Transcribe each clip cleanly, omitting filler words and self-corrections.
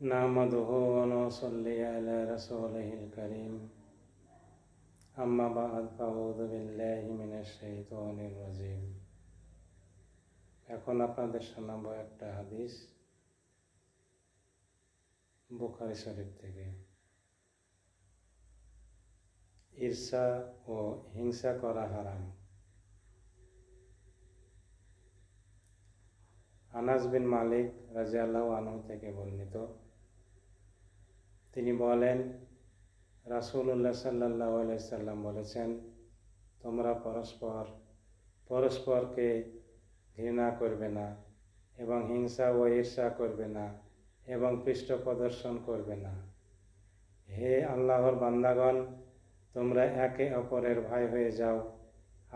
নাহমাদুহু ওয়া নুসাল্লি আলা রাসূলিহিল কারীম আম্মা বা'দ ফাউযু বিল্লাহি মিনাশ শাইতানির রাজীম। এখন আপনাদের শোনাবো একটা হাদিস বুখারী শরীফ থেকে। ঈর্ষা ও হিংসা করা হারাম। আনাস বিন মালিক রাদিয়াল্লাহু আনহু থেকে বর্ণিত, তিনি বলেন, রাসূলুল্লাহ সাল্লাল্লাহু আলাইহি সাল্লাম বলেছেন, তোমরা পরস্পরকে ঘৃণা করবে না এবং হিংসা ও ঈর্ষা করবে না এবং পৃষ্ঠ প্রদর্শন করবে না। হে আল্লাহর বান্দাগণ, তোমরা একে অপরের ভাই হয়ে যাও।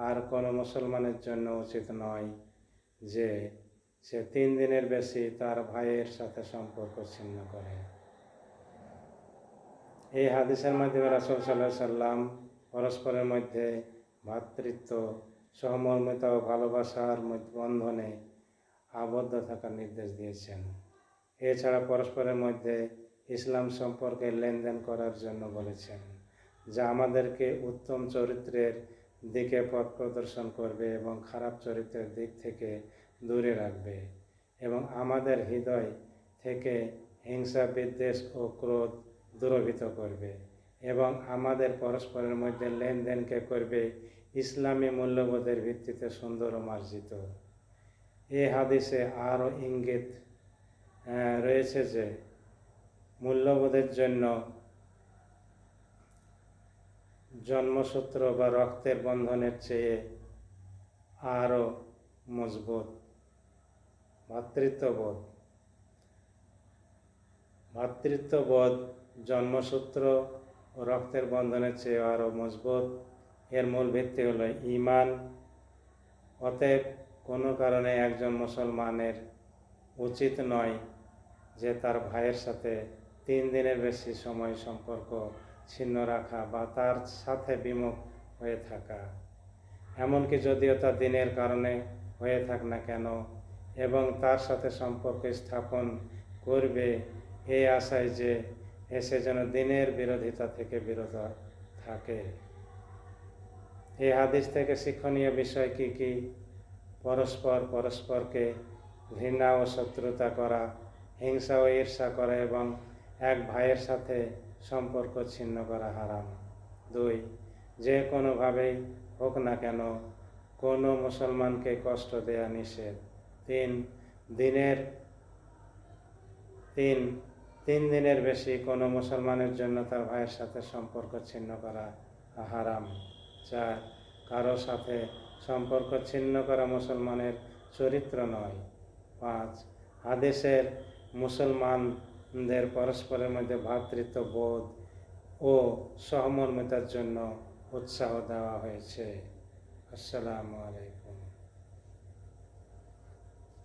আর কোনো মুসলমানের জন্য উচিত নয় যে সে 3 দিনের বেশি তার ভাইয়ের সাথে সম্পর্ক ছিন্ন করে। এই হাদিসের মাধ্যমে রাসূল সাল্লাল্লাহু আলাইহি সাল্লাম পরস্পরের মধ্যে ভ্রাতৃত্ব, সহমর্মিতা ও ভালোবাসার বন্ধনে আবদ্ধ থাকার নির্দেশ দিয়েছেন। এছাড়া পরস্পরের মধ্যে ইসলাম সম্পর্কে লেনদেন করার জন্য বলেছেন, যা আমাদেরকে উত্তম চরিত্রের দিকে পথ প্রদর্শন করবে এবং খারাপ চরিত্রের দিক থেকে দূরে রাখবে এবং আমাদের হৃদয় থেকে হিংসা, বিদ্বেষ ও ক্রোধ দূরীভূত করবে এবং আমাদের পরস্পরের মধ্যে লেনদেনকে করবে ইসলামী মূল্যবোধের ভিত্তিতে সুন্দর ও মার্জিত। এই হাদিসে আরও ইঙ্গিত রয়েছে যে মূল্যবোধের জন্য জন্মসূত্র বা রক্তের বন্ধনের চেয়ে আরও মজবুত ভ্রাতৃত্ববোধ জন্মসূত্র ও রক্তের বন্ধনের চেয়ে আরও মজবুত। এর মূল ভিত্তি হলো ঈমান। অতএব কোনো কারণে একজন মুসলমানের উচিত নয় যে তার ভাইয়ের সাথে 3 দিনের বেশি সময় সম্পর্ক ছিন্ন রাখা বা তার সাথে বিমুখ হয়ে থাকা, এমনকি যদিও তা দিনের কারণে হয়ে থাক না কেন, এবং তার সাথে সম্পর্ক স্থাপন করবে এই আশায় যে সে যেন দিনের বিরোধিতা থেকে বিরত থাকে। এই হাদিস থেকে শিক্ষণীয় বিষয় কি কি? পরস্পরকে ঘৃণা ও শত্রুতা করা, হিংসা ও ঈর্ষা করা এবং এক ভাইয়ের সাথে সম্পর্ক ছিন্ন করা হারাম। 2, যে কোনোভাবেই হোক না কেন কোনো মুসলমানকে কষ্ট দেয়া নিষেধ। 3 দিনের বেশি কোনো মুসলমানের জন্য তার ভাইয়ের সাথে সম্পর্ক ছিন্ন করা হারাম। 4, কারো সাথে সম্পর্ক ছিন্ন করা মুসলমানের চরিত্র নয়। 5, হাদিসের মুসলমানদের পরস্পরের মধ্যে ভ্রাতৃত্ববোধ ও সহমর্মিতার জন্য উৎসাহ দেওয়া হয়েছে। আসসালামু আলাইকুম।